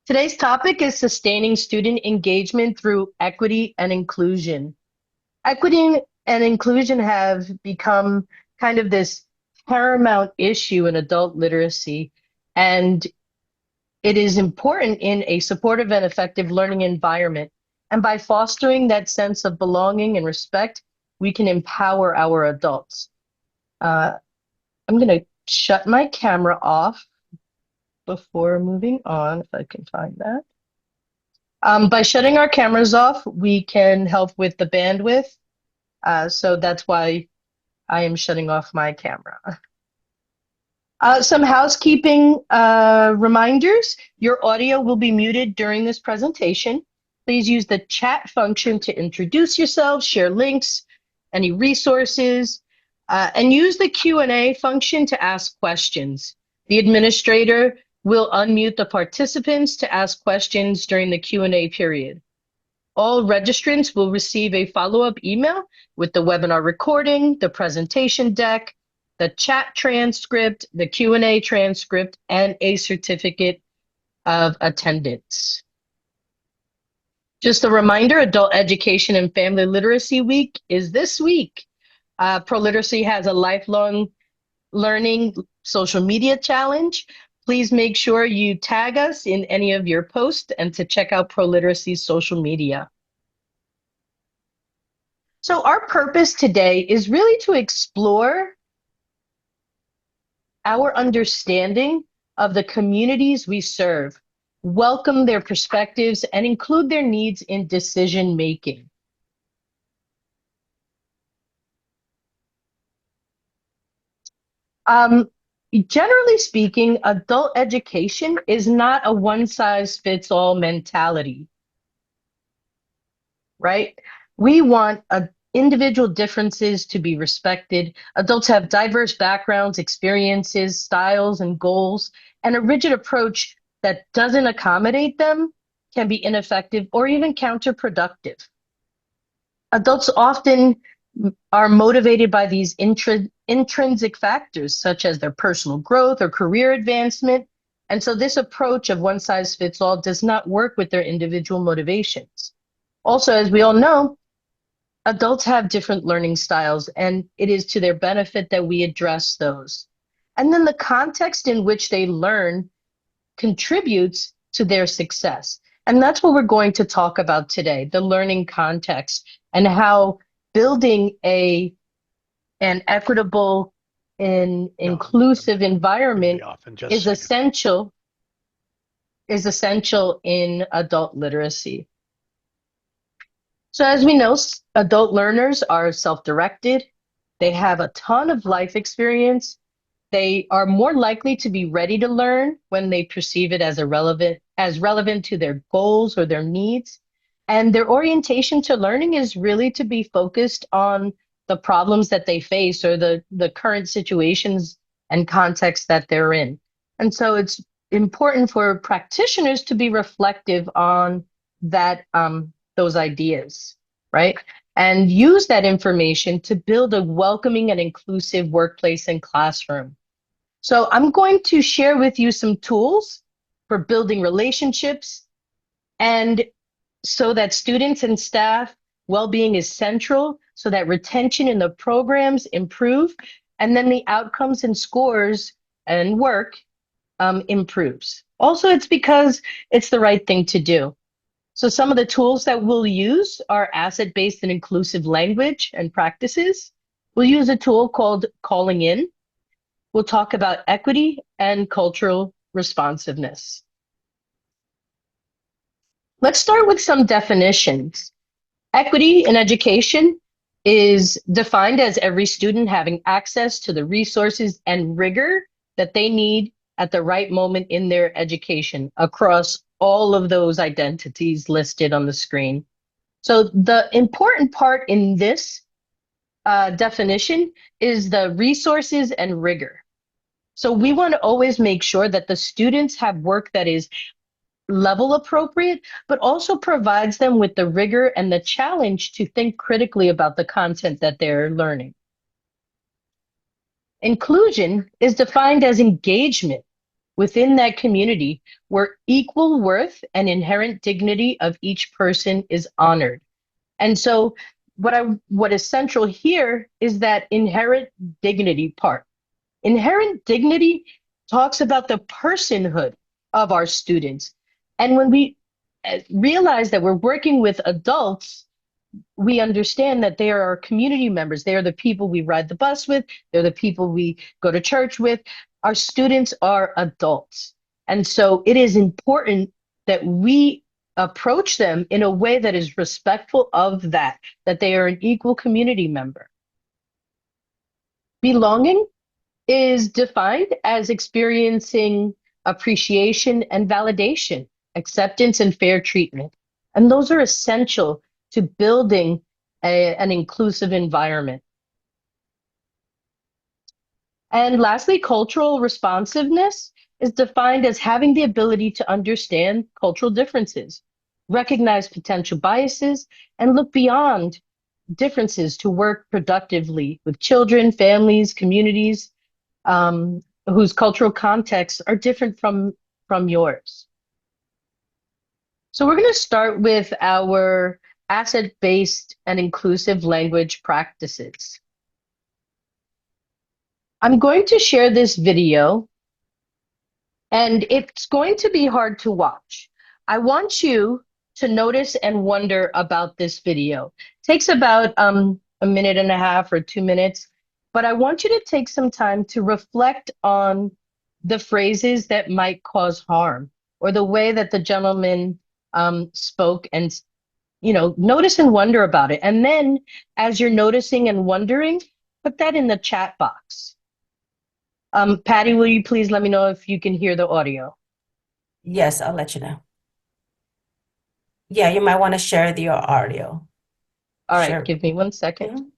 Today's topic is sustaining student engagement through equity and inclusion. Equity and inclusion have become kind of this paramount issue in adult literacy, and it is important in a supportive and effective learning environment. And by fostering that sense of belonging and respect, we can empower our adults. Uh, I'm going to shut my camera off before moving on, if I can find that. By shutting our cameras off, we can help with the bandwidth. So that's why I am shutting off my camera. Some housekeeping reminders. Your audio will be muted during this presentation. Please use the chat function to introduce yourself, share links, any resources, and use the Q&A function to ask questions. The administrator will unmute the participants to ask questions during the Q&A period. All registrants will receive a follow-up email with the webinar recording, the presentation deck, the chat transcript, the Q&A transcript, and a certificate of attendance. Just a reminder, Adult Education and Family Literacy Week is this week. ProLiteracy has a lifelong learning social media challenge. Please make sure you tag us in any of your posts and to check out ProLiteracy's social media. So our purpose today is really to explore our understanding of the communities we serve, welcome their perspectives, and include their needs in decision making. Generally speaking, adult education is not a one-size-fits-all mentality, right? We want individual differences to be respected. Adults have diverse backgrounds, experiences, styles, and goals, and a rigid approach that doesn't accommodate them can be ineffective or even counterproductive. Adults often are motivated by these intrinsic factors, such as their personal growth or career advancement. And so this approach of one size fits all does not work with their individual motivations. Also, as we all know, adults have different learning styles, and it is to their benefit that we address those. And then the context in which they learn contributes to their success. And that's what we're going to talk about today, the learning context and how building an equitable and inclusive environment is essential in adult literacy. So as we know, adult learners are self-directed. They have a ton of life experience. They are more likely to be ready to learn when they perceive it as relevant to their goals or their needs. And their orientation to learning is really to be focused on the problems that they face or the current situations and contexts that they're in. And so it's important for practitioners to be reflective on that, those ideas, right? And use that information to build a welcoming and inclusive workplace and classroom. So I'm going to share with you some tools for building relationships, and so that students and staff well-being is central, so that retention in the programs improve, and then the outcomes and scores and work improves. Also, it's because it's the right thing to do. So some of the tools that we'll use are asset-based and inclusive language and practices. We'll use a tool called Calling In. We'll talk about equity and cultural responsiveness. Let's start with some definitions. Equity in education is defined as every student having access to the resources and rigor that they need at the right moment in their education across all of those identities listed on the screen. So the important part in this definition is the resources and rigor. So we want to always make sure that the students have work that is level appropriate, but also provides them with the rigor and the challenge to think critically about the content that they're learning. Inclusion is defined as engagement within that community where equal worth and inherent dignity of each person is honored. And so what is central here is that inherent dignity part. Inherent dignity talks about the personhood of our students. And when we realize that we're working with adults, we understand that they are our community members. They are the people we ride the bus with. They're the people we go to church with. Our students are adults. And so it is important that we approach them in a way that is respectful of that they are an equal community member. Belonging is defined as experiencing appreciation and validation, acceptance and fair treatment. And those are essential to building an inclusive environment. And lastly, cultural responsiveness is defined as having the ability to understand cultural differences, recognize potential biases, and look beyond differences to work productively with children, families, communities, whose cultural contexts are different from yours. So we're going to start with our asset-based and inclusive language practices. I'm going to share this video, and it's going to be hard to watch. I want you to notice and wonder about this video. It takes about a minute and a half or 2 minutes, but I want you to take some time to reflect on the phrases that might cause harm or the way that the gentleman spoke, and notice and wonder about it. And then as you're noticing and wondering, put that in the chat box. Patty, will you please let me know if you can hear the audio? Yes, I'll let you know. Yeah, you might want to share your audio. All right, Sure. give me 1 second. Mhm.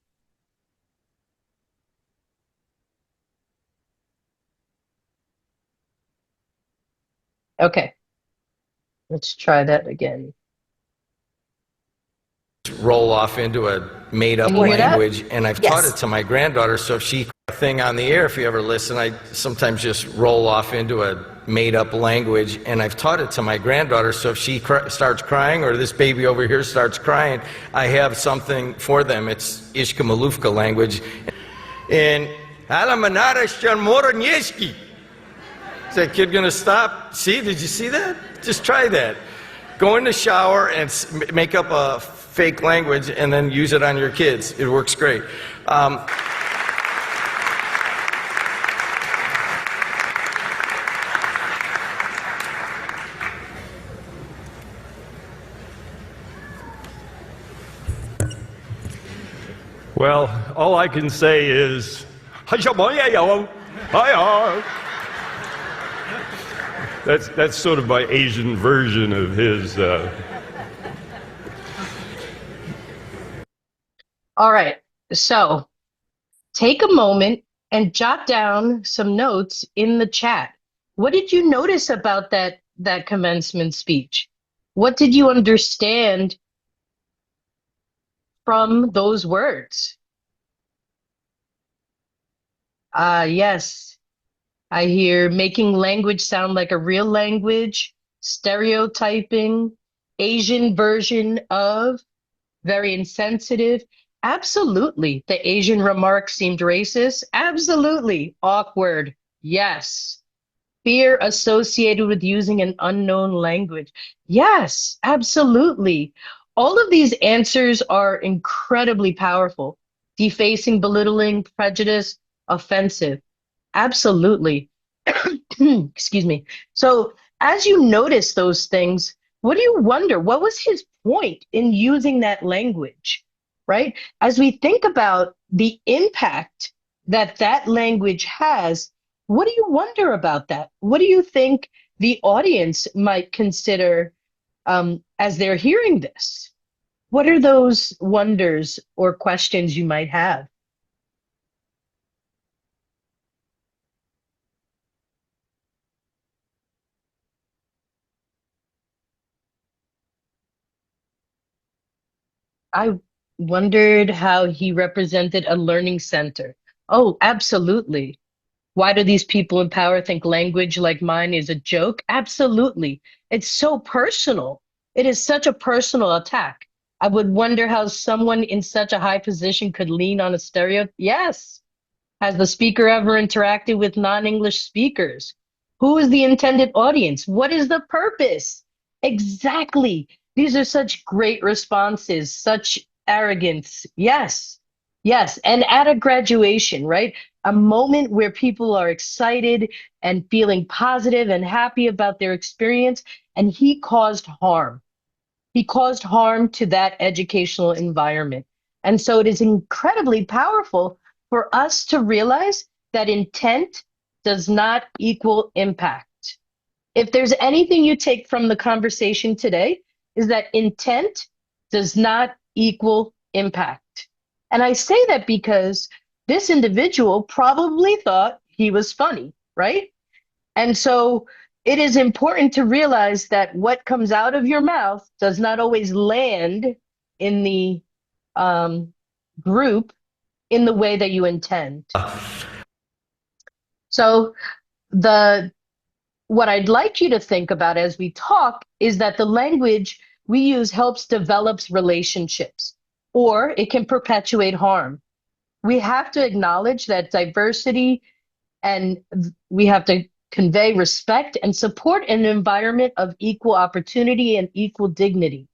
Okay, let's try that again. Roll off into a made-up Can you hear that? language, and I've taught Yes. it to my granddaughter, so if she thing on the air, if you ever listen, I sometimes just roll off into a made-up language, and I've taught it to my granddaughter, so if she starts crying or this baby over here starts crying, I have something for them. It's Ishka Malufka language. And is that kid gonna stop? See, did you see that? Just try that. Go in the shower and make up a fake language and then use it on your kids. It works great. Well, all I can say is, that's sort of my Asian version of his. All right, so take a moment and jot down some notes in the chat. What did you notice about that commencement speech? What did you understand from those words? Yes, I hear making language sound like a real language, stereotyping, Asian version of, very insensitive. Absolutely. The Asian remark seemed racist. Absolutely. Awkward. Yes. Fear associated with using an unknown language. Yes, absolutely. All of these answers are incredibly powerful. Defacing, belittling, prejudice, offensive. Absolutely. Excuse me. So as you notice those things, what do you wonder? What was his point in using that language, right? As we think about the impact that language has, what do you wonder about that? What do you think the audience might consider as they're hearing this? What are those wonders or questions you might have? I wondered how he represented a learning center. Oh, absolutely. Why do these people in power think language like mine is a joke? Absolutely. It's so personal. It is such a personal attack. I would wonder how someone in such a high position could lean on a stereo. Yes. Has the speaker ever interacted with non-English speakers? Who is the intended audience? What is the purpose? Exactly. These are such great responses, such arrogance. Yes, yes. And at a graduation, right? A moment where people are excited and feeling positive and happy about their experience, and he caused harm. He caused harm to that educational environment. And so it is incredibly powerful for us to realize that intent does not equal impact. If there's anything you take from the conversation today, is that intent does not equal impact. And I say that because this individual probably thought he was funny, right? And so it is important to realize that what comes out of your mouth does not always land in the group in the way that you intend. So what I'd like you to think about as we talk is that the language we use helps develops relationships, or it can perpetuate harm. We have to acknowledge that diversity, and we have to convey respect and support an environment of equal opportunity and equal dignity.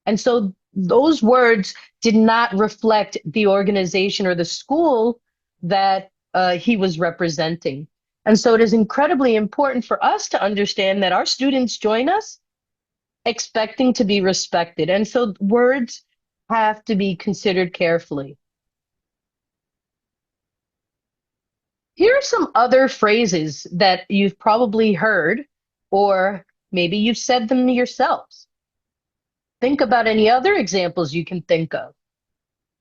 And so those words did not reflect the organization or the school that he was representing. And so it is incredibly important for us to understand that our students join us expecting to be respected. And so words have to be considered carefully. Here are some other phrases that you've probably heard, or maybe you've said them yourselves. Think about any other examples you can think of.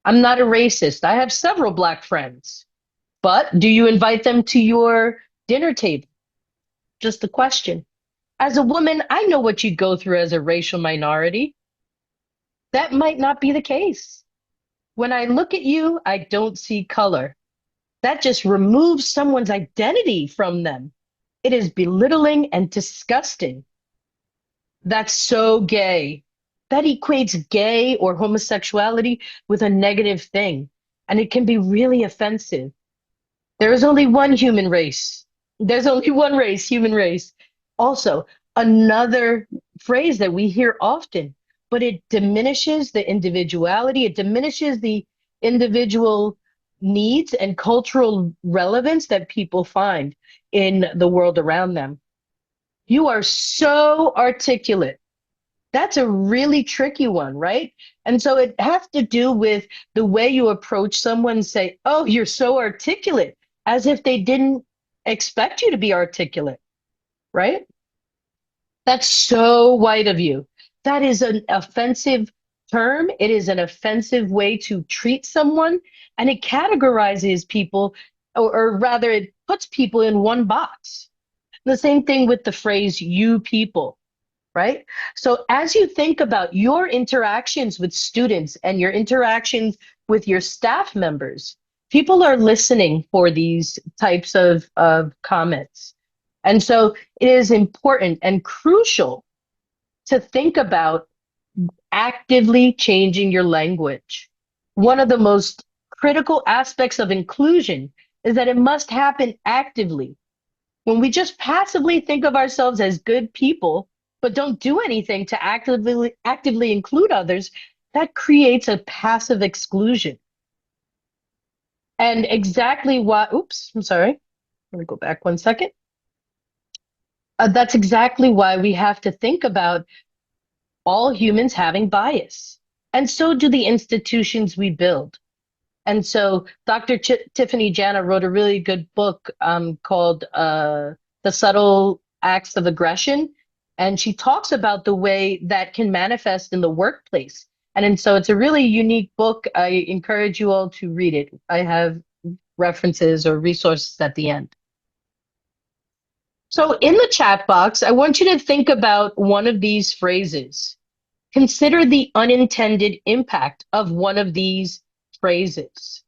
I'm not a racist. I have several Black friends. But do you invite them to your dinner table? Just a question. As a woman, I know what you go through as a racial minority. That might not be the case. When I look at you, I don't see color. That just removes someone's identity from them. It is belittling and disgusting. That's so gay. That equates gay or homosexuality with a negative thing, and it can be really offensive. There is only one human race. There's only one race, human race. Also, another phrase that we hear often, but it diminishes the individuality, it diminishes the individual needs and cultural relevance that people find in the world around them. You are so articulate. That's a really tricky one, right? And so it has to do with the way you approach someone and say, oh, you're so articulate, as if they didn't expect you to be articulate, right? That's so white of you. That is an offensive term. It is an offensive way to treat someone, and it categorizes people, or rather, it puts people in one box. The same thing with the phrase you people, right? So as you think about your interactions with students and your interactions with your staff members, people are listening for these types of comments. And so it is important and crucial to think about actively changing your language. One of the most critical aspects of inclusion is that it must happen actively. When we just passively think of ourselves as good people, but don't do anything to actively include others, that creates a passive exclusion. And exactly why, oops, I'm sorry. Let me go back one second. That's exactly why we have to think about all humans having bias. And so do the institutions we build. And so Dr. Tiffany Jana wrote a really good book called The Subtle Acts of Aggression. And she talks about the way that can manifest in the workplace. And so it's a really unique book. I encourage you all to read it. I have references or resources at the end. So in the chat box, I want you to think about one of these phrases. Consider the unintended impact of one of these phrases.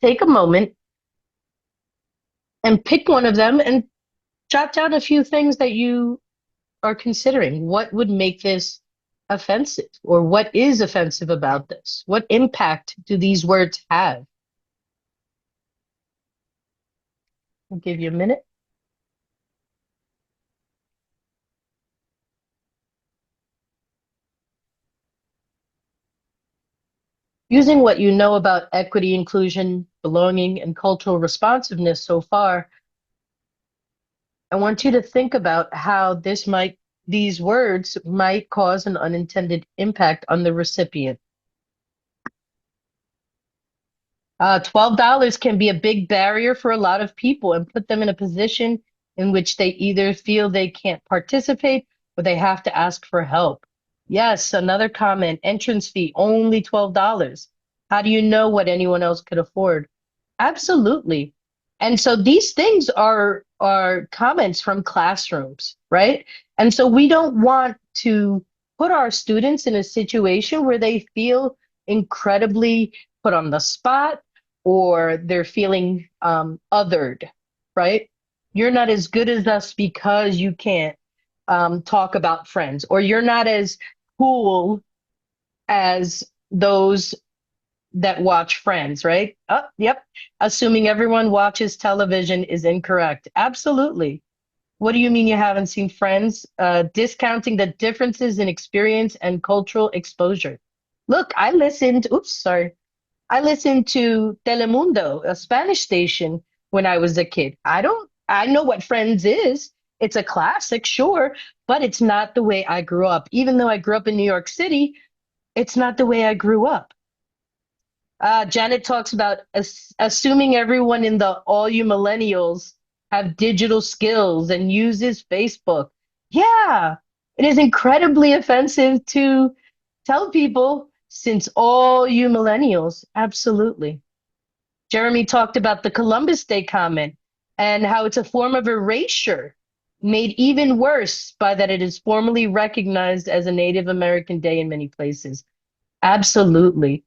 take a moment and pick one of them and jot down a few things that you are considering. What would make this offensive, or what is offensive about this? What impact do these words have? I'll give you a minute. Using what you know about equity, inclusion, belonging, and cultural responsiveness so far, I want you to think about how these words might cause an unintended impact on the recipient. $12 can be a big barrier for a lot of people and put them in a position in which they either feel they can't participate or they have to ask for help. Yes, another comment, entrance fee, only $12. How do you know what anyone else could afford? Absolutely. And so these things are comments from classrooms, right? And so we don't want to put our students in a situation where they feel incredibly put on the spot, or they're feeling othered, right? You're not as good as us because you can't talk about Friends, or you're not as cool as those that watch Friends, right? Oh, yep. Assuming everyone watches television is incorrect. Absolutely. What do you mean you haven't seen Friends? Discounting the differences in experience and cultural exposure. Look, I listened to Telemundo, a Spanish station, when I was a kid. I know what Friends is. It's a classic, sure, but it's not the way I grew up. Even though I grew up in New York City, it's not the way I grew up. Janet talks about assuming everyone in the all you millennials have digital skills and uses Facebook. Yeah, it is incredibly offensive to tell people, since all you millennials, absolutely. Jeremy talked about the Columbus Day comment and how it's a form of erasure, made even worse by that it is formally recognized as a Native American day in many places. Absolutely.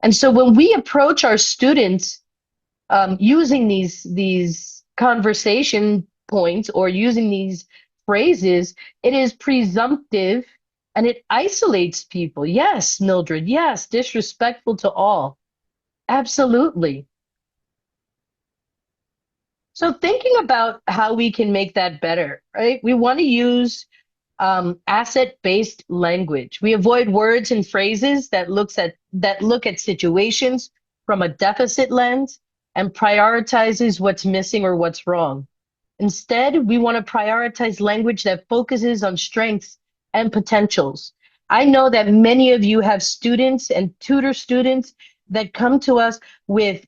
And so when we approach our students using these conversation points or using these phrases, it is presumptive and it isolates people. Yes, Mildred, yes, disrespectful to all. Absolutely. So thinking about how we can make that better, right? We want to use asset-based language. We avoid words and phrases that look at situations from a deficit lens and prioritizes what's missing or what's wrong. Instead, we want to prioritize language that focuses on strengths and potentials. I know that many of you have students and tutor students that come to us with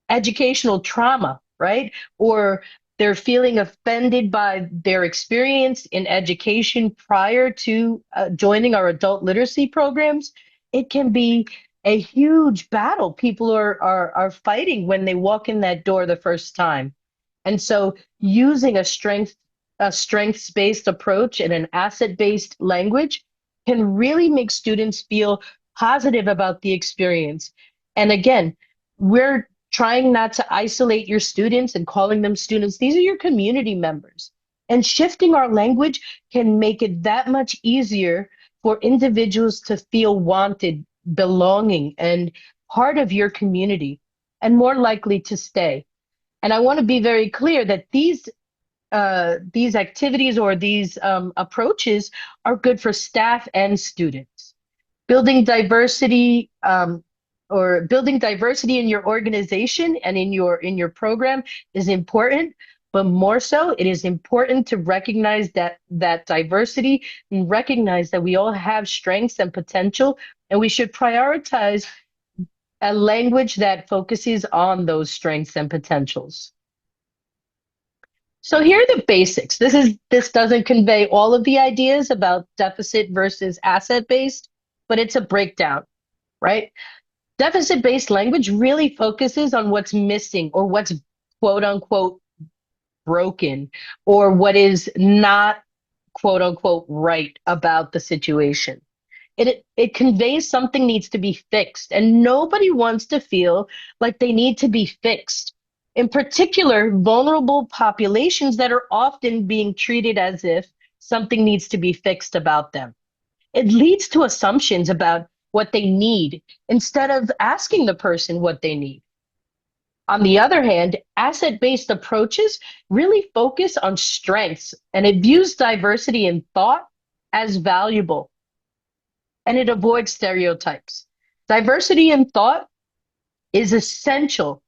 educational trauma, right? Or they're feeling offended by their experience in education prior to joining our adult literacy programs. It can be a huge battle people are fighting when they walk in that door the first time. And so using a strengths-based approach and an asset-based language can really make students feel positive about the experience. And again, we're trying not to isolate your students and calling them students. These are your community members. And shifting our language can make it that much easier for individuals to feel wanted, belonging, and part of your community, and more likely to stay. And I want to be very clear that these activities or these approaches are good for staff and students. Building diversity building diversity in your organization and in your program is important, but more so, it is important to recognize that diversity and recognize that we all have strengths and potential, and we should prioritize a language that focuses on those strengths and potentials. So here are the basics. This doesn't convey all of the ideas about deficit versus asset-based, but it's a breakdown, right? Deficit-based language really focuses on what's missing or what's quote unquote broken or what is not quote unquote right about the situation. it conveys something needs to be fixed, and nobody wants to feel like they need to be fixed. In particular, vulnerable populations that are often being treated as if something needs to be fixed about them. It leads to assumptions about what they need instead of asking the person what they need. On the other hand, asset-based approaches really focus on strengths, and it views diversity in thought as valuable, and it avoids stereotypes. Diversity in thought is essential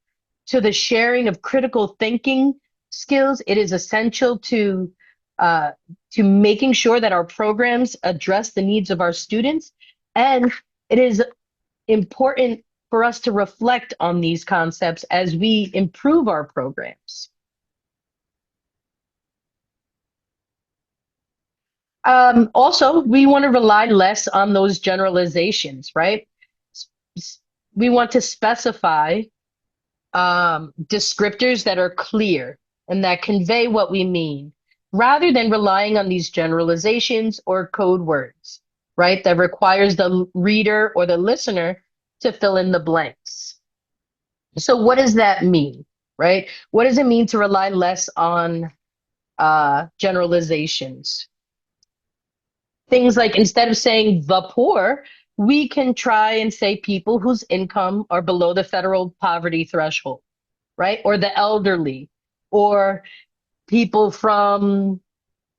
to the sharing of critical thinking skills. It is essential to making sure that our programs address the needs of our students, and it is important for us to reflect on these concepts as we improve our programs. Also, we want to rely less on those generalizations, right? We want to specify descriptors that are clear and that convey what we mean, rather than relying on these generalizations or code words, right? That requires the reader or the listener to fill in the blanks. So what does that mean, right? What does it mean to rely less on generalizations? Things like, instead of saying the poor, we can try and say people whose income are below the federal poverty threshold, right? Or the elderly, or people from,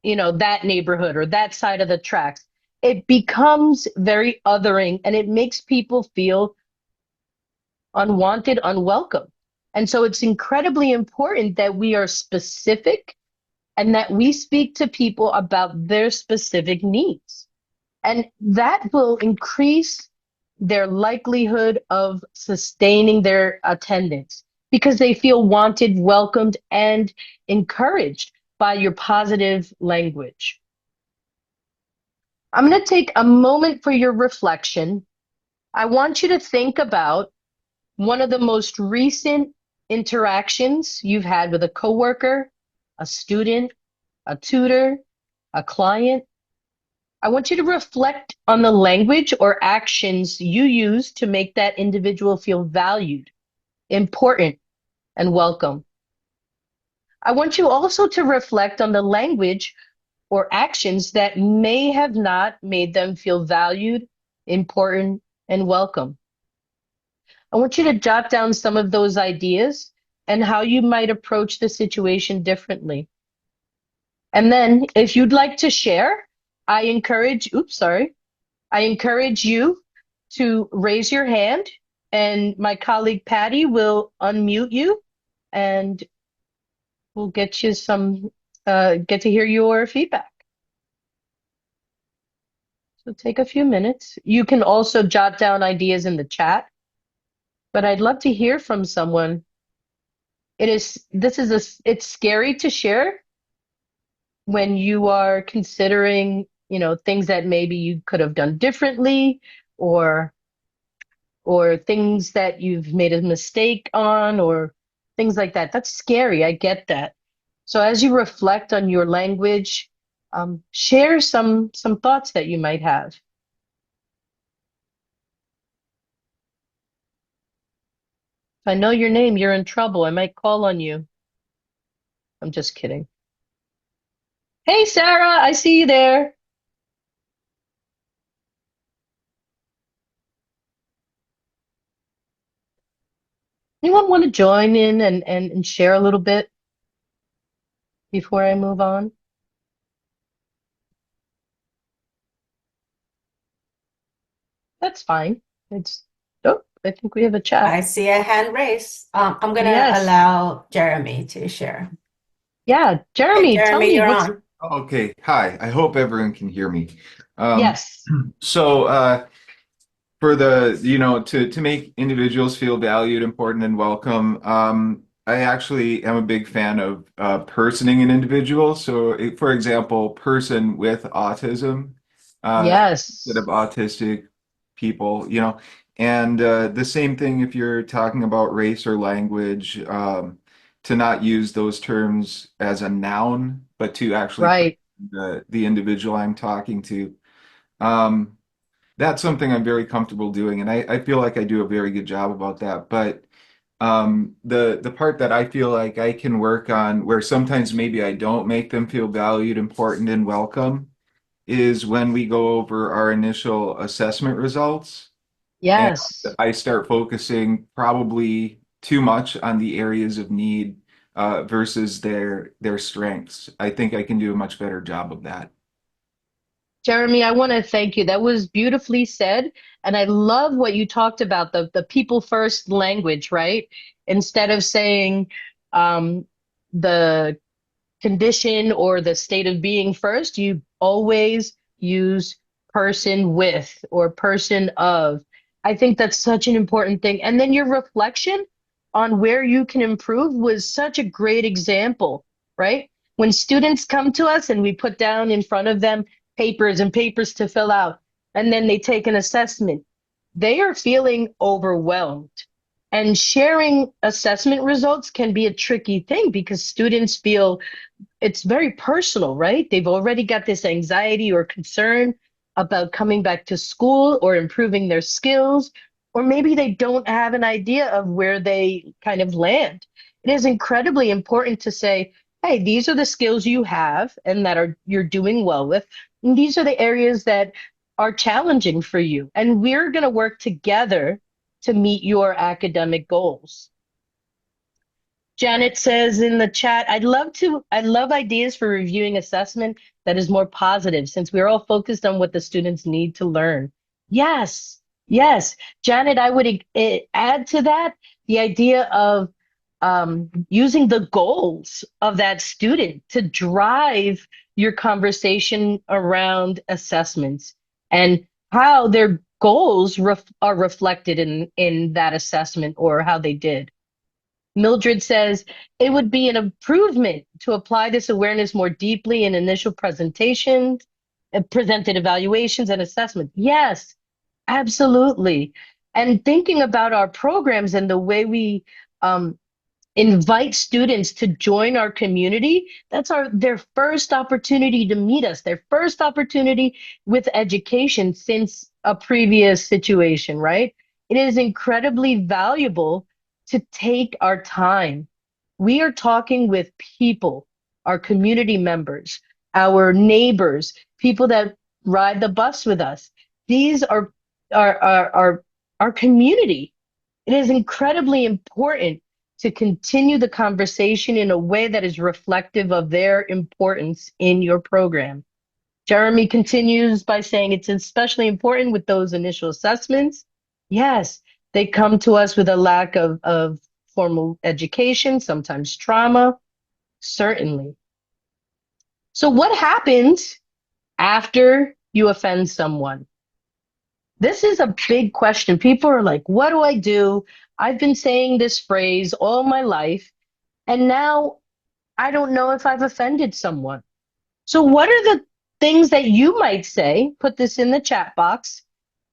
that neighborhood or that side of the tracks. It becomes very othering, and it makes people feel unwanted, unwelcome. And so it's incredibly important that we are specific and that we speak to people about their specific needs. And that will increase their likelihood of sustaining their attendance because they feel wanted, welcomed, and encouraged by your positive language. I'm going to take a moment for your reflection. I want you to think about one of the most recent interactions you've had with a coworker, a student, a tutor, a client. I want you to reflect on the language or actions you use to make that individual feel valued, important, and welcome. I want you also to reflect on the language or actions that may have not made them feel valued, important, and welcome. I want you to jot down some of those ideas and how you might approach the situation differently. And then if you'd like to share, I encourage you to raise your hand, and my colleague Patty will unmute you, and we'll get you get to hear your feedback. So take a few minutes. You can also jot down ideas in the chat, but I'd love to hear from someone. It's scary to share when you are considering, things that maybe you could have done differently, or things that you've made a mistake on, or things like that. That's scary. I get that. So as you reflect on your language, share some thoughts that you might have. If I know your name, you're in trouble. I might call on you. I'm just kidding. Hey, Sarah, I see you there. Anyone want to join in and share a little bit before I move on? That's fine. I think we have a chat. I see a hand raised. I'm gonna Yes. allow Jeremy to share. Yeah, Hey, Jeremy, tell Jeremy, me you're what's. on. Okay, hi. I hope everyone can hear me. Yes. So, for to make individuals feel valued, important, and welcome, I actually am a big fan of personing an individual. So, for example, person with autism, instead of Yes. autistic people, and the same thing if you're talking about race or language, to not use those terms as a noun, but to actually Right. the individual I'm talking to. Um, that's something I'm very comfortable doing, and I feel like I do a very good job about that. But the part that I feel like I can work on, where sometimes maybe I don't make them feel valued, important, and welcome, is when we go over our initial assessment results. And Yes. I start focusing probably too much on the areas of need versus their strengths. I think I can do a much better job of that. Jeremy, I want to thank you. That was beautifully said. And I love what you talked about, the people first language, right? Instead of saying the condition or the state of being first, you always use person with or person of. I think that's such an important thing. And then your reflection on where you can improve was such a great example, right? When students come to us and we put down in front of them papers and papers to fill out, and then they take an assessment, they are feeling overwhelmed. And sharing assessment results can be a tricky thing because students feel it's very personal, right? They've already got this anxiety or concern about coming back to school or improving their skills, or maybe they don't have an idea of where they kind of land. It is incredibly important to say, hey, these are the skills you have and that are you're doing well with, and these are the areas that are challenging for you. And we're going to work together to meet your academic goals. Janet says in the chat, I love ideas for reviewing assessment that is more positive since we're all focused on what the students need to learn. Yes, yes. Janet, I would add to that the idea of using the goals of that student to drive your conversation around assessments and how their goals are reflected in that assessment or how they did. Mildred says, it would be an improvement to apply this awareness more deeply in initial presentations, presented evaluations and assessments. Yes, absolutely. And thinking about our programs and the way we invite students to join our community, that's their first opportunity to meet us, their first opportunity with education since a previous situation, right? It is incredibly valuable to take our time. We are talking with people, our community members, our neighbors, people that ride the bus with us. These are our community. It is incredibly important to continue the conversation in a way that is reflective of their importance in your program. Jeremy continues by saying it's especially important with those initial assessments. Yes, they come to us with a lack of formal education, sometimes trauma, certainly. So what happens after you offend someone? This is a big question. People are like, what do I do? I've been saying this phrase all my life, and now I don't know if I've offended someone. So what are the things that you might say? Put this in the chat box.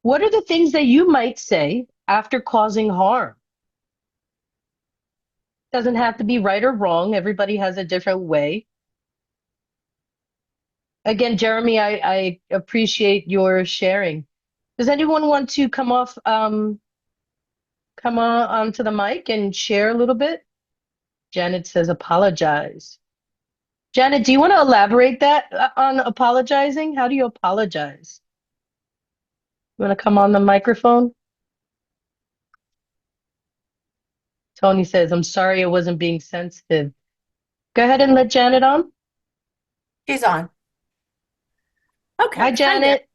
What are the things that you might say after causing harm? Doesn't have to be right or wrong. Everybody has a different way. Again, Jeremy, I appreciate your sharing. Does anyone want to come on onto the mic and share a little bit? Janet says apologize. Janet, do you want to elaborate that on apologizing? How do you apologize? You want to come on the microphone? Tony says, I'm sorry I wasn't being sensitive. Go ahead and let Janet on. She's on. Okay. Hi, Janet.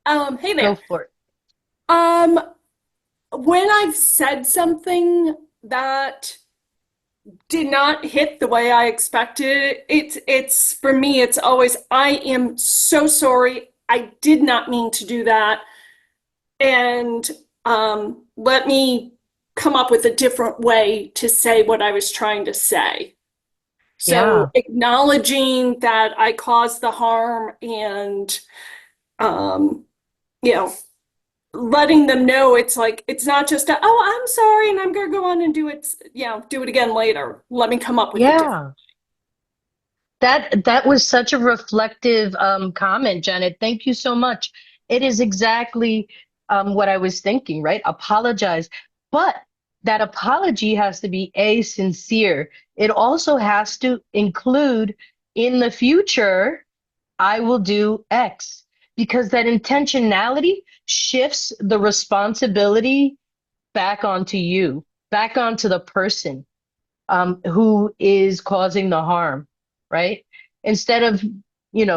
Hey there. Go for it. When I've said something that did not hit the way I expected, it's for me, it's always, I am so sorry. I did not mean to do that. And let me come up with a different way to say what I was trying to say. So acknowledging that I caused the harm and, letting them know it's like, it's not just oh, I'm sorry, and I'm going to go on and do it, do it again later. Let me come up with a different. That was such a reflective comment, Janet. Thank you so much. It is exactly what I was thinking, right? Apologize. But that apology has to be sincere. It also has to include in the future, I will do X, because that intentionality shifts the responsibility back onto you, back onto the person who is causing the harm, right? Instead of,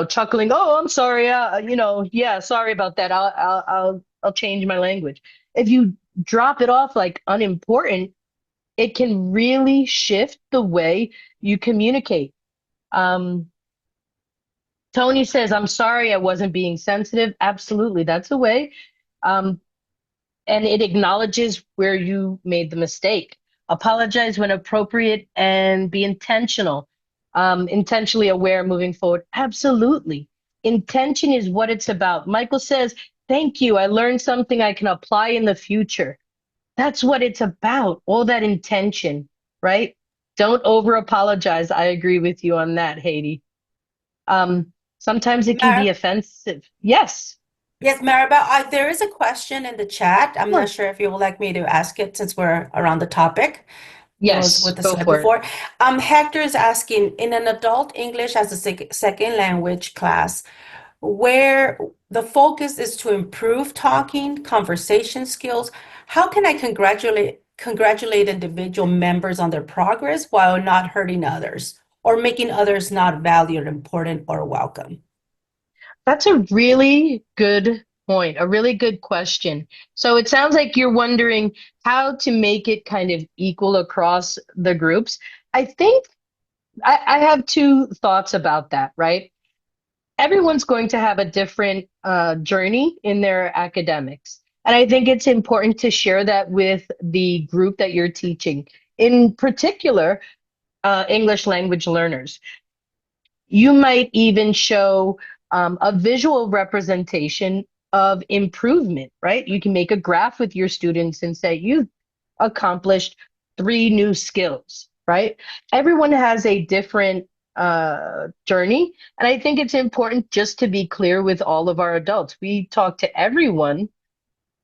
chuckling, oh, I'm sorry, yeah, sorry about that. I'll change my language. If you drop it off like unimportant, it can really shift the way you communicate. Um, Tony says, I'm sorry, I wasn't being sensitive. Absolutely, that's a way. Um, and it acknowledges where you made the mistake. Apologize when appropriate and be intentional, intentionally aware moving forward. Absolutely. Intention is what it's about. Michael says, thank you. I learned something I can apply in the future. That's what it's about, all that intention, right? Don't over apologize. I agree with you on that, Haiti. Sometimes it can be Mar offensive. Yes, yes, Maribel, there is a question in the chat. I'm not sure. sure if you would like me to ask it since we're around the topic. It was Yes, with the go slide for it. before. Hector is asking, in an adult English as a second language class, where the focus is to improve talking, conversation skills, how can I congratulate individual members on their progress while not hurting others or making others not valued, important, or welcome? That's a really good point, a really good question. So it sounds like you're wondering how to make it kind of equal across the groups. I think I have two thoughts about that, right? Everyone's going to have a different journey in their academics. And I think it's important to share that with the group that you're teaching, in particular, English language learners. You might even show a visual representation of improvement, right? You can make a graph with your students and say, you've accomplished 3 new skills, right? Everyone has a different journey. And I think it's important just to be clear with all of our adults. We talk to everyone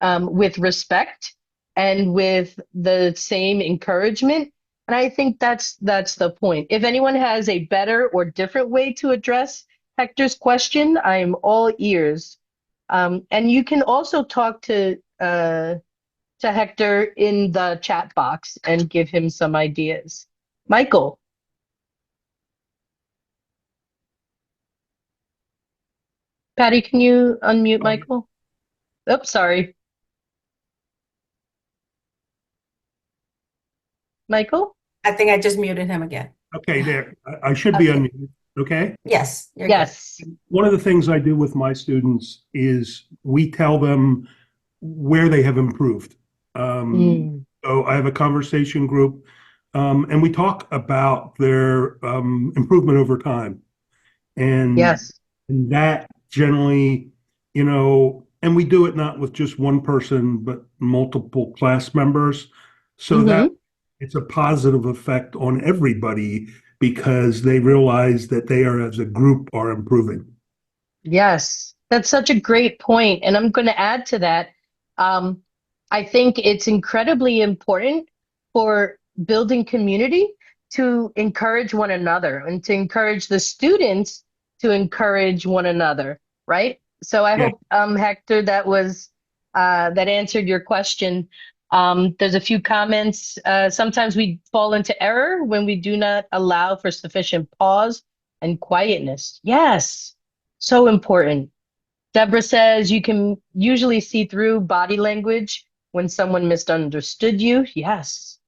with respect and with the same encouragement. And I think that's the point. If anyone has a better or different way to address Hector's question, I'm all ears. And you can also talk to Hector in the chat box and give him some ideas. Michael. Patty, can you unmute Michael? Oops, sorry. Michael? I think I just muted him again. Okay, there. I should be Okay. unmuted. Okay. Yes, you're good. Yes. One of the things I do with my students is we tell them where they have improved. So I have a conversation group, and we talk about their improvement over time. And, Yes. and that generally, and we do it not with just one person, but multiple class members. So that it's a positive effect on everybody because they realize that they are, as a group, are improving. Yes, that's such a great point. And I'm going to add to that. I think it's incredibly important for building community to encourage one another and to encourage the students to encourage one another, right? So I Yeah. hope, Hector, that answered your question. There's a few comments. Sometimes we fall into error when we do not allow for sufficient pause and quietness. Yes, so important. Deborah says you can usually see through body language when someone misunderstood you. Yes.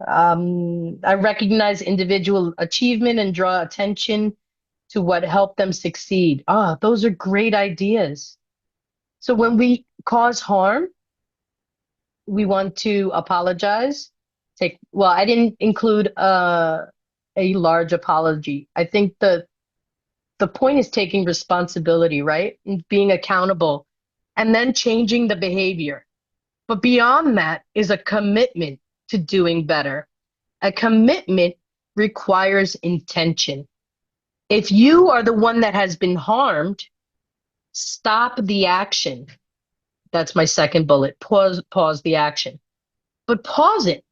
I recognize individual achievement and draw attention to what helped them succeed. Ah, those are great ideas. So when we cause harm, we want to apologize. Well, I didn't include a large apology. I think the point is taking responsibility, right? And being accountable and then changing the behavior. But beyond that is a commitment to doing better. A commitment requires intention. If you are the one that has been harmed, Stop the action. That's my second bullet. Pause the action. But pause it.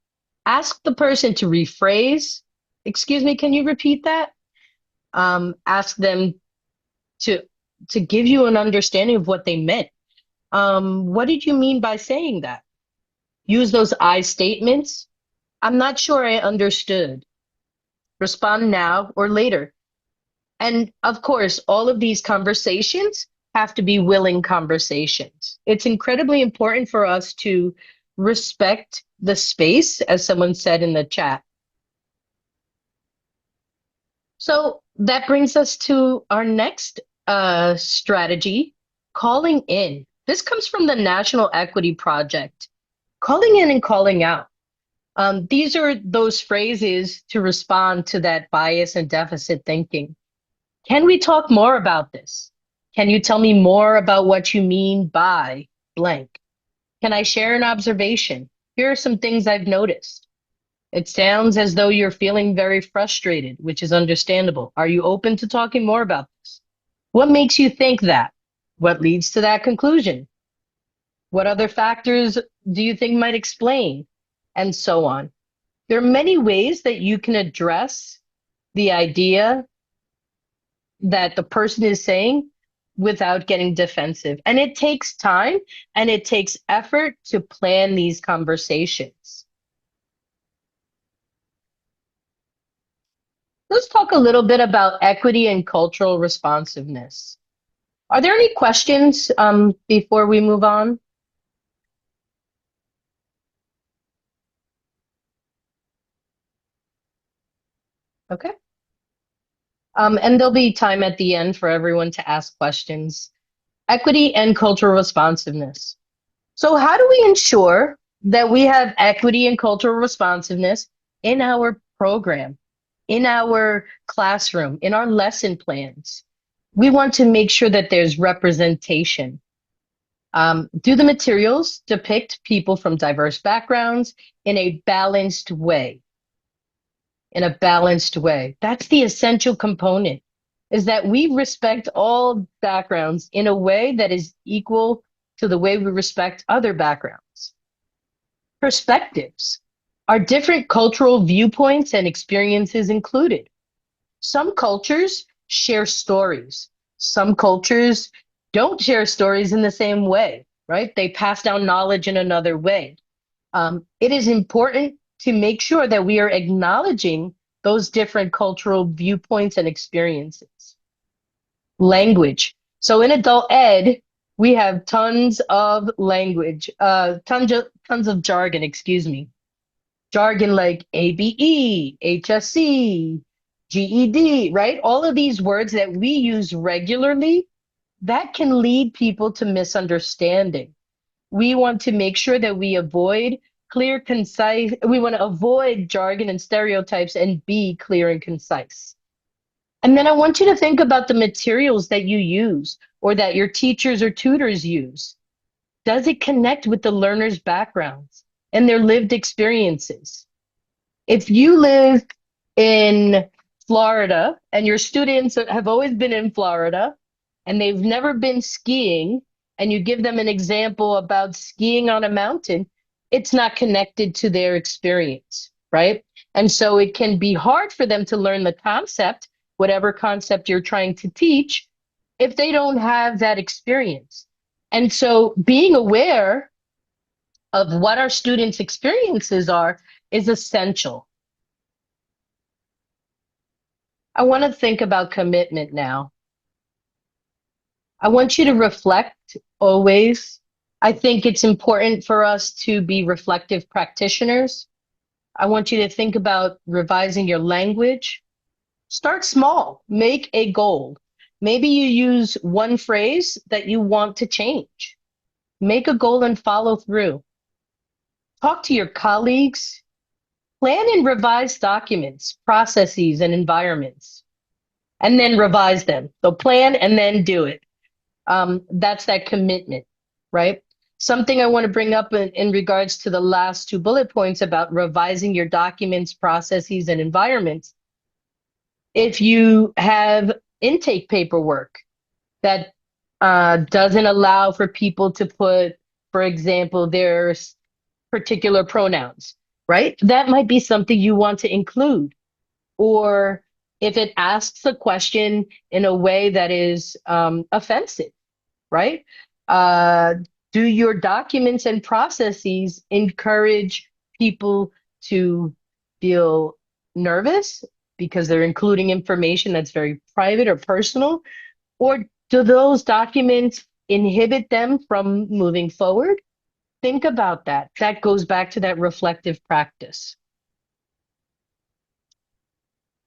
Ask the person to rephrase. Excuse me, can you repeat that? Ask them to give you an understanding of what they meant. What did you mean by saying that? Use those I statements. I'm not sure I understood. Respond now or later. And of course, all of these conversations have to be willing conversations. It's incredibly important for us to respect the space, as someone said in the chat. So that brings us to our next strategy, calling in. This comes from the National Equity Project. Calling in and calling out. These are those phrases to respond to that bias and deficit thinking. Can we talk more about this? Can you tell me more about what you mean by blank? Can I share an observation? Here are some things I've noticed. It sounds as though you're feeling very frustrated, which is understandable. Are you open to talking more about this? What makes you think that? What leads to that conclusion? What other factors do you think might explain? And so on. There are many ways that you can address the idea that the person is saying without getting defensive. And it takes time and it takes effort to plan these conversations. Let's talk a little bit about equity and cultural responsiveness. Are there any questions before we move on? Okay. And there'll be time at the end for everyone to ask questions. Equity and cultural responsiveness. So how do we ensure that we have equity and cultural responsiveness in our program, in our classroom, in our lesson plans? We want to make sure that there's representation. Do the materials depict people from diverse backgrounds in a balanced way? In a balanced way. That's the essential component, is that we respect all backgrounds in a way that is equal to the way we respect other backgrounds. Perspectives. Are different cultural viewpoints and experiences included? Some cultures share stories. Some cultures don't share stories in the same way, right? They pass down knowledge in another way. It is important to make sure that we are acknowledging those different cultural viewpoints and experiences. Language. So in adult ed, we have tons of language, tons of jargon, excuse me. Jargon like ABE, HSC, GED, right? All of these words that we use regularly, that can lead people to misunderstanding. We want to make sure that we avoid clear, concise. We want to avoid jargon and stereotypes and be clear and concise. And then I want you to think about the materials that you use or that your teachers or tutors use. Does it connect with the learners' backgrounds and their lived experiences? If you live in Florida and your students have always been in Florida and they've never been skiing, and you give them an example about skiing on a mountain, it's not connected to their experience, right? And so it can be hard for them to learn the concept, whatever concept you're trying to teach, if they don't have that experience. And so being aware of what our students' experiences are is essential. I want to think about commitment now. I want you to reflect always. I think it's important for us to be reflective practitioners. I want you to think about revising your language. Start small, make a goal. Maybe you use one phrase that you want to change. Make a goal and follow through. Talk to your colleagues. Plan and revise documents, processes, and environments, and then revise them. So plan and then do it. That's that commitment, right? Something I want to bring up in regards to the last two bullet points about revising your documents, processes, and environments. If you have intake paperwork that doesn't allow for people to put, for example, their particular pronouns, right? That might be something you want to include. Or if it asks a question in a way that is offensive, right? Uh, do your documents and processes encourage people to feel nervous because they're including information that's very private or personal? Or do those documents inhibit them from moving forward? Think about that. That goes back to that reflective practice.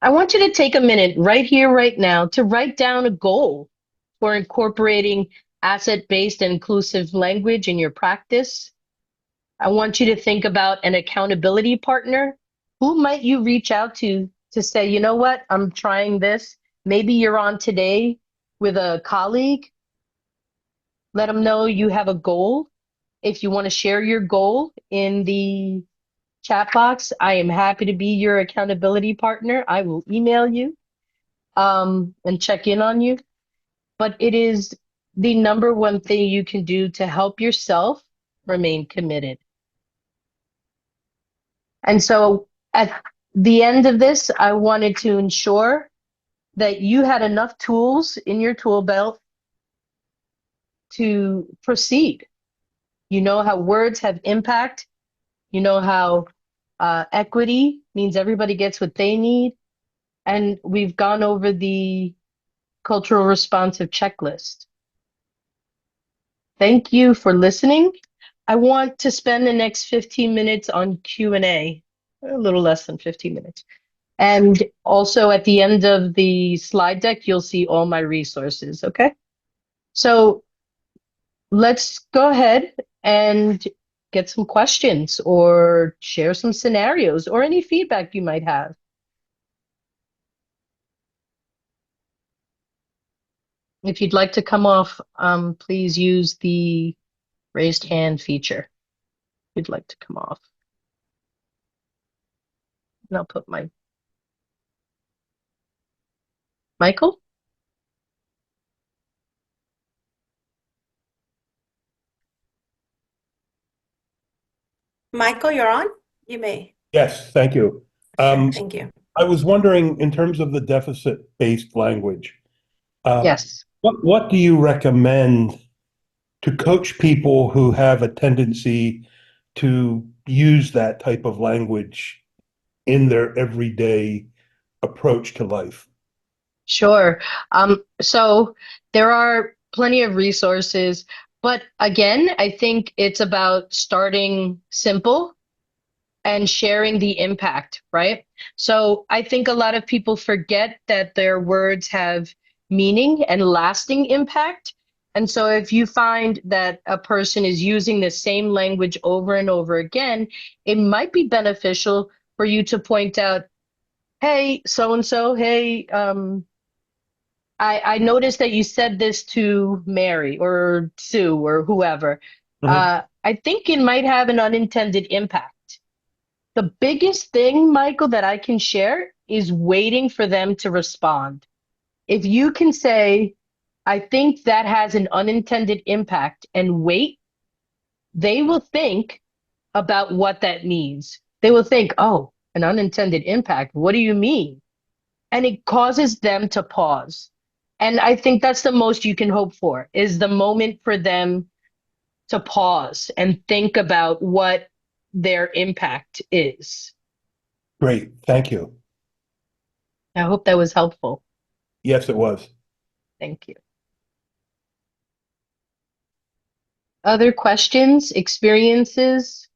I want you to take a minute right here, right now, to write down a goal for incorporating asset-based and inclusive language in your practice. I want you to think about an accountability partner. Who might you reach out to say, you know what, I'm trying this. Maybe you're on today with a colleague. Let them know you have a goal. If you want to share your goal in the chat box, I am happy to be your accountability partner. I will email you and check in on you. But it is the number one thing you can do to help yourself remain committed. And so at the end of this, I wanted to ensure that you had enough tools in your tool belt to proceed. You know how words have impact. You know how equity means everybody gets what they need. And we've gone over the cultural responsive checklist. Thank you for listening. I want to spend the next 15 minutes on Q&A, a little less than 15 minutes. And also at the end of the slide deck, you'll see all my resources, okay? So let's go ahead and get some questions or share some scenarios or any feedback you might have. If you'd like to come off, please use the raised hand feature. If you'd like to come off. And I'll put my Michael? Michael, you're on? You may. Yes, thank you. Sure, thank you. I was wondering, in terms of the deficit-based language, Yes. what do you recommend to coach people who have a tendency to use that type of language in their everyday approach to life? Sure. So there are plenty of resources, but again, I think it's about starting simple and sharing the impact, right? So I think a lot of people forget that their words have meaning and lasting impact. And so if you find that a person is using the same language over and over again, it might be beneficial for you to point out, hey, so and so, hey, I noticed that you said this to Mary or Sue or whoever. I think it might have an unintended impact. The biggest thing, Michael, that I can share is waiting for them to respond. If you can say, I think that has an unintended impact, and wait, they will think about what that means. They will think, oh, an unintended impact. What do you mean? And it causes them to pause. And I think that's the most you can hope for, is the moment for them to pause and think about what their impact is. Great, thank you. I hope that was helpful. Yes, it was. Thank you. Other questions, experiences?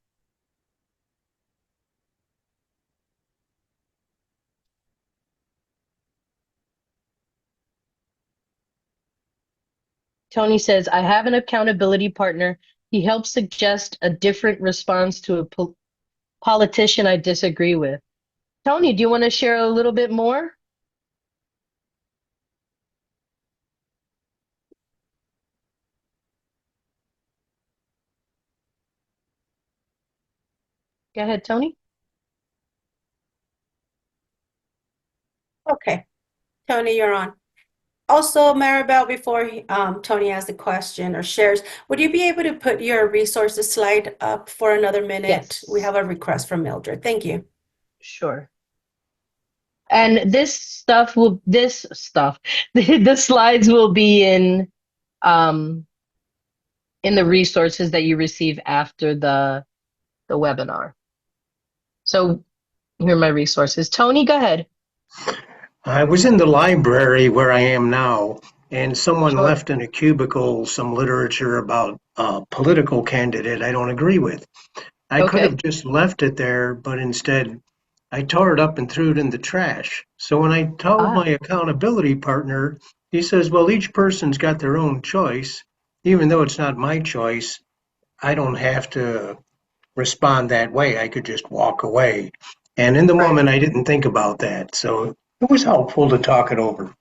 Tony says, I have an accountability partner. He helps suggest a different response to a politician I disagree with. Tony, do you want to share a little bit more? Go ahead, Tony. Okay, Tony, you're on. Also, Maribel, before Tony asks the question or shares, would you be able to put your resources slide up for another minute? We Yes, have a request from Mildred. Thank you. sure. And the slides will be um, in the resources that you receive after the webinar. So here are my resources. Tony, go ahead. I was in the library where I am now, and someone Sure. left in a cubicle some literature about a political candidate I don't agree with. I could Okay. have just left it there, but instead I tore it up and threw it in the trash. So when I told Ah, my accountability partner, he says, well, each person's got their own choice. Even though it's not my choice, I don't have to respond that way. I could just walk away. And in the right. moment, I didn't think about that. So it was helpful to talk it over.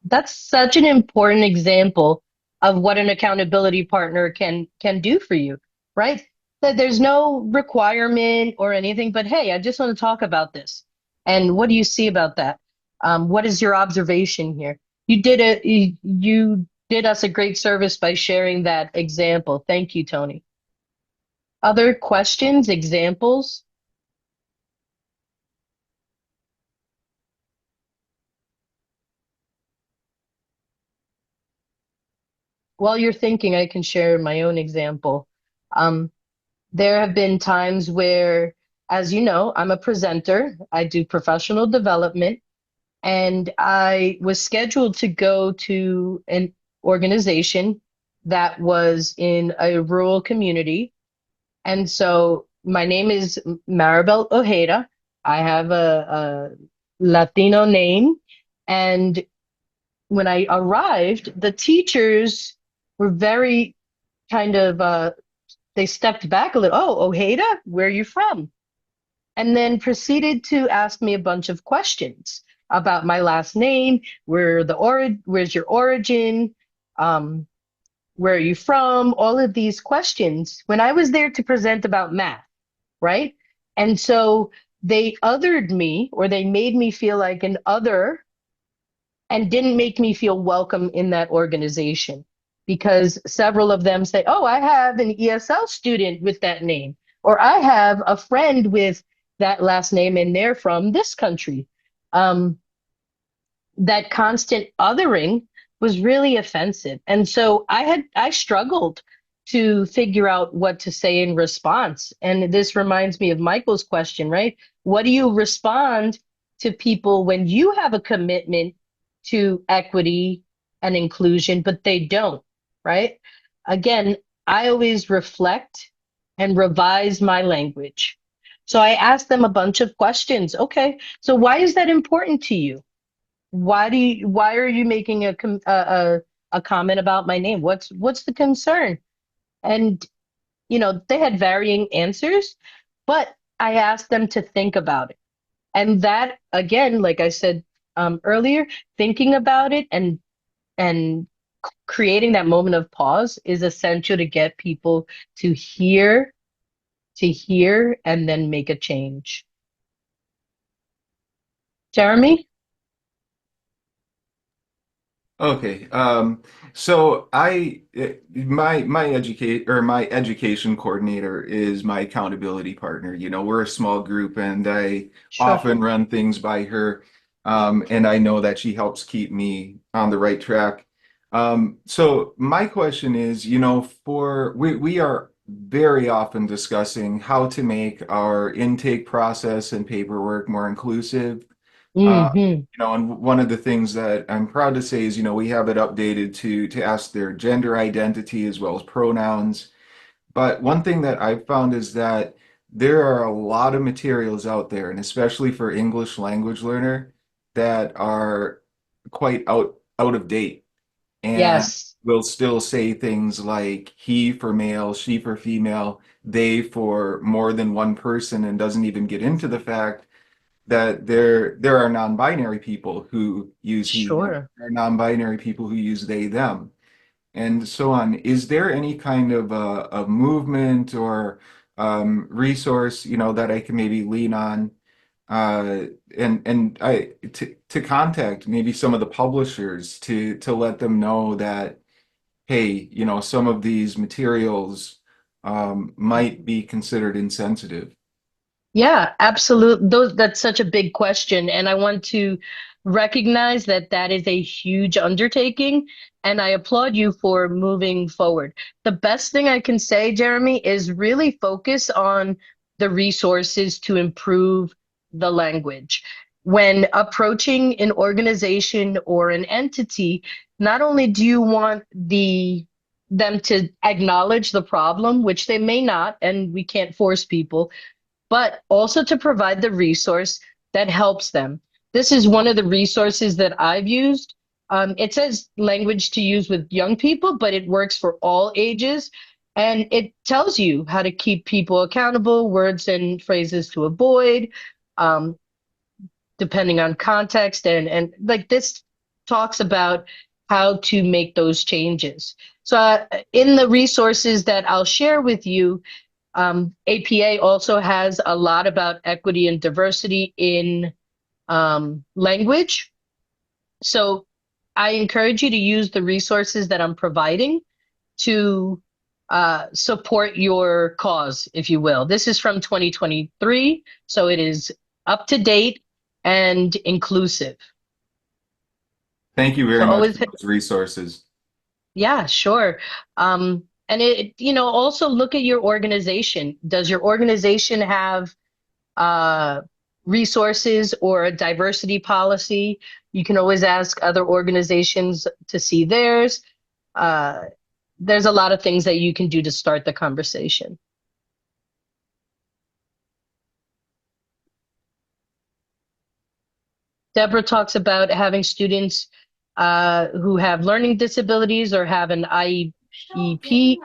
That's such an important example of what an accountability partner can do for you, right? That there's no requirement or anything, but hey, I just want to talk about this. And what do you see about that? What is your observation here? You did us a great service by sharing that example. Thank you, Tony. Other questions, examples? While you're thinking, I can share my own example. Um, There have been times where, as you know, I'm a presenter, I do professional development, and I was scheduled to go to an organization that was in a rural community. And so my name is Maribel Ojeda. I have a Latino name. And when I arrived, the teachers were very kind of they stepped back a little. Oh, Ojeda, where are you from? And then proceeded to ask me a bunch of questions about my last name, where's your origin, um, where are you from? All of these questions when I was there to present about math, right? And so they othered me, or they made me feel like an other, and didn't make me feel welcome in that organization, because several of them say, oh, I have an ESL student with that name, or I have a friend with that last name and they're from this country. Um, that constant othering was really offensive. And so I struggled to figure out what to say in response. And this reminds me of Michael's question, right? What do you respond to people when you have a commitment to equity and inclusion, but they don't, right? Again, I always reflect and revise my language. So I asked them a bunch of questions. Okay, so why is that important to you? Why are you making a comment about my name? What's the concern? And they had varying answers, but I asked them to think about it. And that, again, like I said earlier, thinking about it and creating that moment of pause is essential to get people to hear and then make a change. Jeremy? Okay. So my education coordinator is my accountability partner. We're a small group and I Sure. often run things by her. And I know that she helps keep me on the right track. So my question is, we are very often discussing how to make our intake process and paperwork more inclusive. Hmm. And one of the things that I'm proud to say is, we have it updated to ask their gender identity as well as pronouns. But one thing that I've found is that there are a lot of materials out there, and especially for English language learner, that are quite out of date and Yes, will still say things like he for male, she for female, they for more than one person, and doesn't even get into the fact that there are non-binary people who use he, sure. there are non-binary people who use they, them, and so on. Is there any kind of a movement or resource, that I can maybe lean on uh, and I to contact maybe some of the publishers to let them know that, hey, you know, some of these materials might be considered insensitive. Yeah, absolutely. That's such a big question. And I want to recognize that that is a huge undertaking. And I applaud you for moving forward. The best thing I can say, Jeremy, is really focus on the resources to improve the language. When approaching an organization or an entity, not only do you want them to acknowledge the problem, which they may not, and we can't force people, but also to provide the resource that helps them. This is one of the resources that I've used. It says language to use with young people, but it works for all ages. And it tells you how to keep people accountable, words and phrases to avoid, um, depending on context. And like this talks about how to make those changes. So, in the resources that I'll share with you, APA also has a lot about equity and diversity in language. So I encourage you to use the resources that I'm providing to support your cause, if you will. This is from 2023, so it is up to date and inclusive. Thank you So very much always, for those resources. yeah, sure. And also look at your organization. Does your organization have uh, resources or a diversity policy? You can always ask other organizations to see theirs. Uh, there's a lot of things that you can do to start the conversation. Deborah talks about having students who have learning disabilities or have an IEP,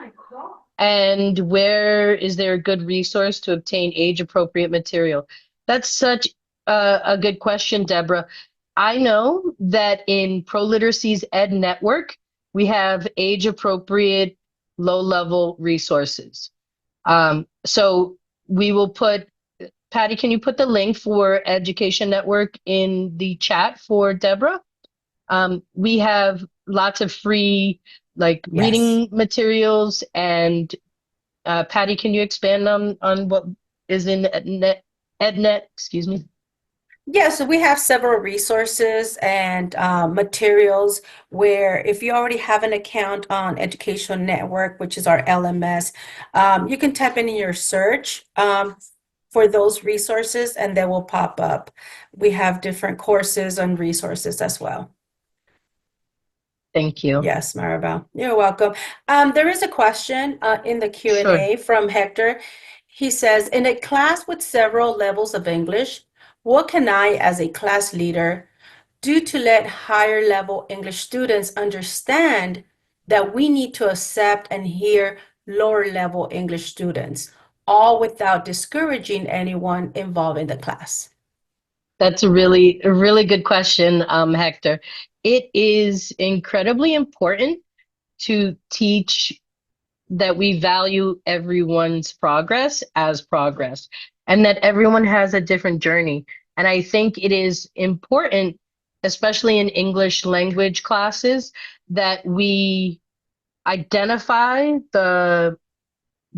and where is there a good resource to obtain age-appropriate material? That's such a good question, Deborah. I know that in ProLiteracy's Ed Network, we have age-appropriate low-level resources. So we will put, Patty, can you put the link for Education Network in the chat for Deborah? We have lots of free like Yes. reading materials, and Patty, can you expand on what is in EdNet? Excuse me. Yeah, so we have several resources and materials where if you already have an account on Education Network, which is our LMS, you can type in your search for those resources and they will pop up. We have different courses and resources as well. Thank you. Yes, Maribel, you're welcome. There is a question in the Q&A from Hector. He says, in a class with several levels of English, what can I, as a class leader, do to let higher level English students understand that we need to accept and hear lower level English students, all without discouraging anyone involved in the class? That's a really good question, Hector. It is incredibly important to teach that we value everyone's progress as progress and that everyone has a different journey. And I think it is important, especially in English language classes, that we identify the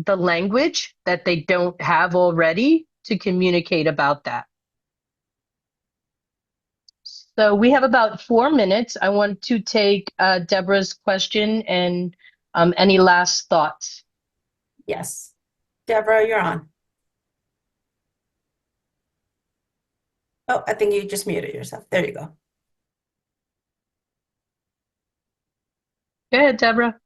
language that they don't have already to communicate about that. So we have about 4 minutes. I want to take Deborah's question and any last thoughts. Yes. Deborah, you're on. Oh, I think you just muted yourself. There you go. Go ahead, Deborah.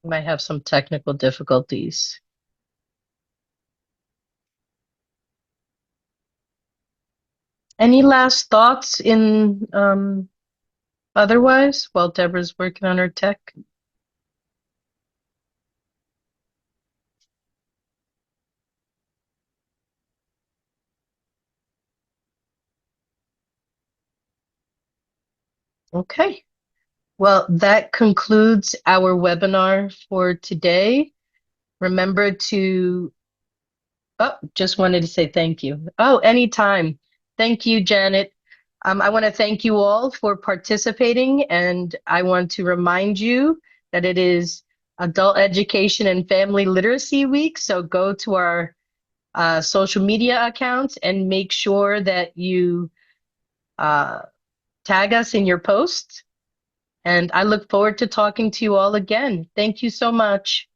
Might have some technical difficulties. Any last thoughts in otherwise while Deborah's working on her tech? Okay. Well, that concludes our webinar for today. Remember to, oh, just wanted to say thank you. Oh, anytime. Thank you, Janet. I want to thank you all for participating, and I want to remind you that it is Adult Education and Family Literacy Week. So go to our social media accounts and make sure that you uh, tag us in your posts. And I look forward to talking to you all again. Thank you so much.